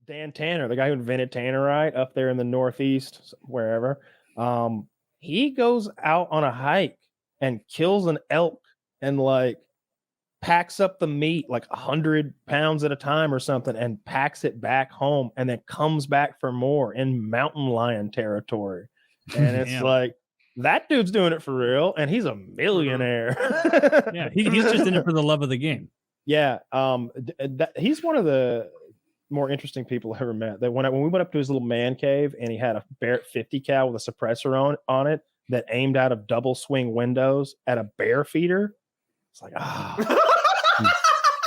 Dan Tanner, the guy who invented Tannerite up there in the Northeast, wherever. He goes out on a hike and kills an elk and like packs up the meat like 100 pounds at a time or something and packs it back home and then comes back for more in mountain lion territory. And it's like, that dude's doing it for real and he's a millionaire. Yeah, he's just in it for the love of the game. Yeah, he's one of the more interesting people I ever met. That when we went up to his little man cave and he had a Barrett 50 cal with a suppressor on it that aimed out of double swing windows at a bear feeder. It's like,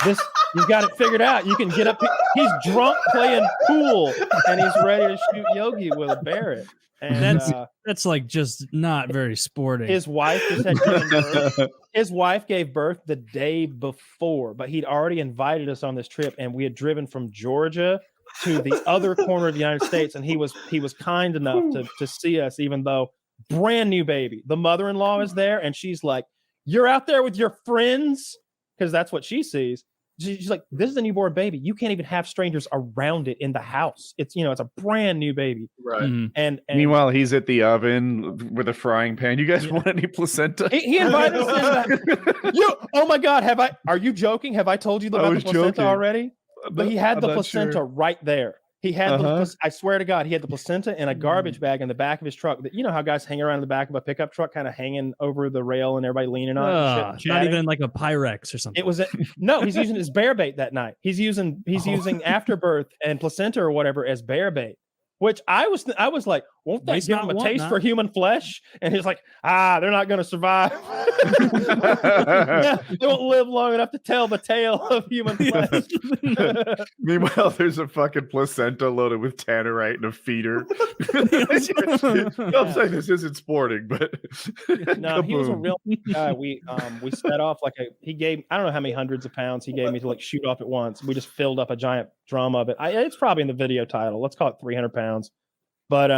this, you've got it figured out. You can get up. He's drunk playing pool and he's ready to shoot Yogi with a Barrett. And that's like just not very sporting. His wife just had given birth. His wife gave birth the day before, but he'd already invited us on this trip, and we had driven from Georgia to the other corner of the United States, and he was kind enough to see us, even though brand new baby. The mother-in-law is there, and she's like, "You're out there with your friends," because that's what she sees. She's like, "This is a newborn baby. You can't even have strangers around it in the house. It's it's a brand new baby." Right. Mm-hmm. And meanwhile, he's at the oven with a frying pan. You guys want any placenta? He invited us in. Oh my God! Are you joking? Have I told you about the placenta already? But he had the placenta right there. He had I swear to God, he had the placenta in a garbage bag in the back of his truck. You know how guys hang around in the back of a pickup truck, kind of hanging over the rail and everybody leaning on it. Not even like a Pyrex or something. It was no, he's using his bear bait that night. He's using afterbirth and placenta or whatever as bear bait. Which I was like, won't that give him a taste for human flesh? And he's like, they're not going to survive. They won't live long enough to tell the tale of human flesh. Meanwhile, there's a fucking placenta loaded with tannerite and a feeder. I'm saying this isn't sporting, but no, he was a real guy. We set off he gave, I don't know how many hundreds of pounds he gave me to like shoot off at once. We just filled up a giant drum of it. It's probably in the video title. Let's call it 300 pounds. But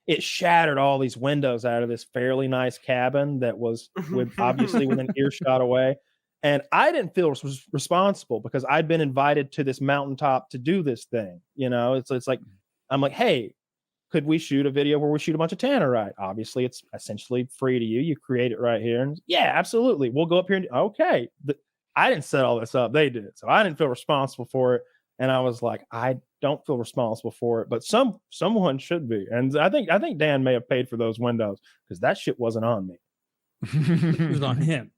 it shattered all these windows out of this fairly nice cabin that was obviously within earshot away. And I didn't feel responsible because I'd been invited to this mountaintop to do this thing. It's like, I'm like, hey, could we shoot a video where we shoot a bunch of tannerite? Obviously, it's essentially free to you. You create it right here. And yeah, absolutely. We'll go up here and okay. I didn't set all this up. They did. So I didn't feel responsible for it. And I was like, I don't feel responsible for it, but someone should be. And I think Dan may have paid for those windows because that shit wasn't on me. It was on him.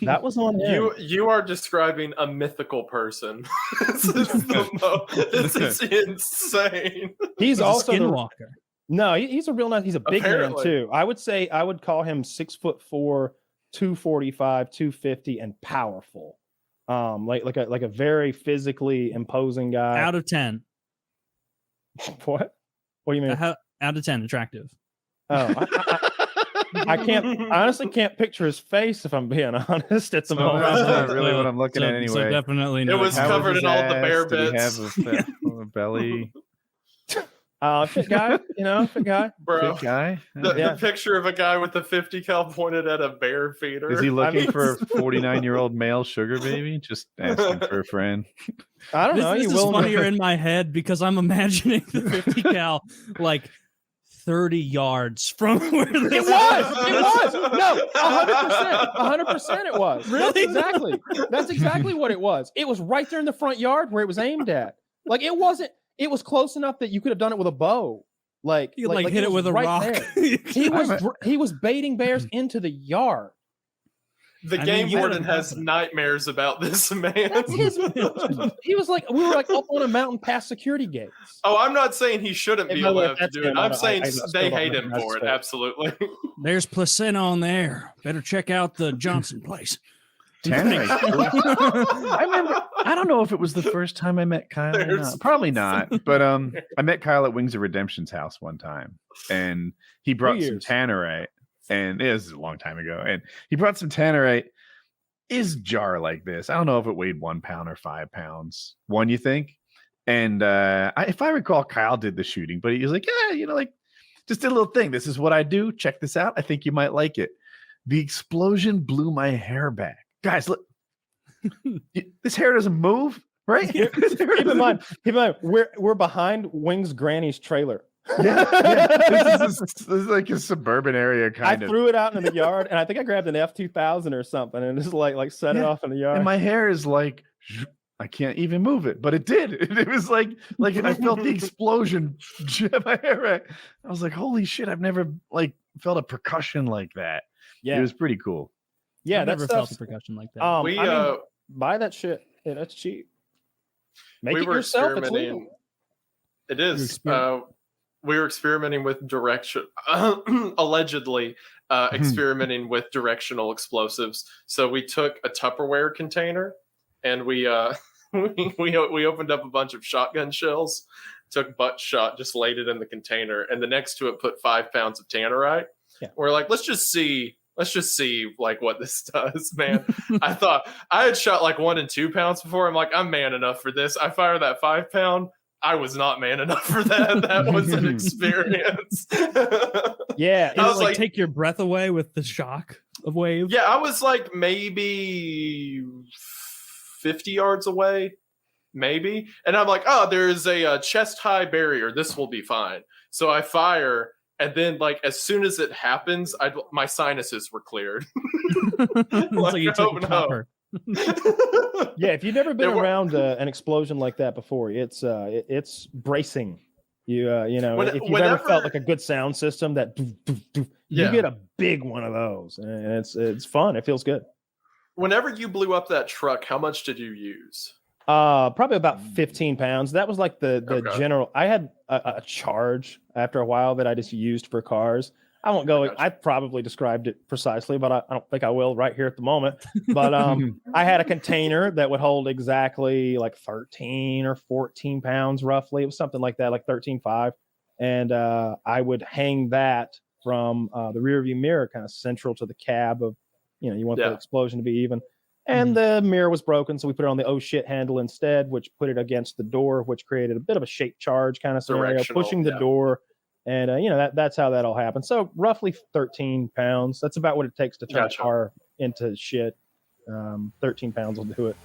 That was on him. You are describing a mythical person. This is insane. He's also a skinwalker. No, he's a real nice. He's a big man too. I would call him 6'4", 245, 250, and powerful. Like a very physically imposing guy. Out of 10. What do you mean? Out of 10, attractive. Oh, I honestly can't picture his face if I'm being honest at the moment. That's not really what I'm looking at anyway. So definitely not. It was covered in all the bear bits. Did he have a belly? Fit guy, fit guy. Bro, fit guy. The picture of a guy with a 50 cal pointed at a bear feeder. Is he looking for a 49-year-old male sugar baby? Just asking for a friend. I don't know. This is funnier in my head because I'm imagining the 50 cal like 30 yards from where this it was. No, 100%. It was. Really? That's exactly what it was. It was right there in the front yard where it was aimed at. Like it wasn't. It was close enough that you could have done it with a bow. Like hit it with a rock. He was baiting bears into the yard. The game warden has nightmares about this man. He was like, we were like up on a mountain past security gates. Oh, I'm not saying he shouldn't be allowed to do it. I'm saying they hate him for it. Absolutely. There's placenta on there. Better check out the Johnson place. Tannerite. I remember. I don't know if it was the first time I met Kyle. Or not. Probably not. But I met Kyle at Wings of Redemption's house one time, and he brought some tannerite. And it was a long time ago. And he brought some tannerite. Is jar like this? I don't know if it weighed 1 pound or 5 pounds. One, you think? And if I recall, Kyle did the shooting, but he was like, yeah, like just did a little thing. This is what I do. Check this out. I think you might like it. The explosion blew my hair back. Guys, look, this hair doesn't move. right? keep in mind, we're behind Wing's granny's trailer. Yeah. This is like a suburban area kind of. I threw it out in the yard, and I think I grabbed an F2000 or something, and just like set it off in the yard. And my hair is like, I can't even move it, but it did. It was like I felt the explosion. My hair. I was like, holy shit! I've never like felt a percussion like that. Yeah, it was pretty cool. Yeah, I've never felt a percussion like that. I mean, buy that shit. Yeah, that's cheap. Make it yourself. It's legal. It is. We were experimenting with allegedly experimenting with directional explosives. So we took a Tupperware container and we opened up a bunch of shotgun shells, took butt shot, just laid it in the container, and the next to it put 5 pounds of Tannerite. Yeah. We're like, let's just see like what this does, man. I thought I had shot like 1 and 2 pounds before. I'm like, I'm man enough for this. I fire that 5 pound. I was not man enough for that. That was an experience. Yeah. I was like, take your breath away with the shock of wave. Yeah, I was like maybe 50 yards away, maybe. And I'm like, oh, there's a chest high barrier. This will be fine. So I fire. And then, like, as soon as it happens, my sinuses were cleared. Like, you took a copper. Yeah, if you've never been around an explosion like that before, it's bracing. You know, if you've ever felt like a good sound system that you get a big one of those, and it's fun. It feels good. Whenever you blew up that truck, how much did you use? Probably about 15 pounds. That was like the general. I had a charge after a while that I just used for cars. I won't go. I probably described it precisely, but I don't think I will right here at the moment. But I had a container that would hold exactly like 13 or 14 pounds, roughly. It was something like that, like 13.5. And I would hang that from the rear view mirror, kind of central to the cab of, you want the explosion to be even. And the mirror was broken, so we put it on the oh shit handle instead, which put it against the door, which created a bit of a shape charge kind of scenario, pushing the door. And, that's how that all happened. So roughly 13 pounds. That's about what it takes to turn a car into shit. 13 pounds will do it.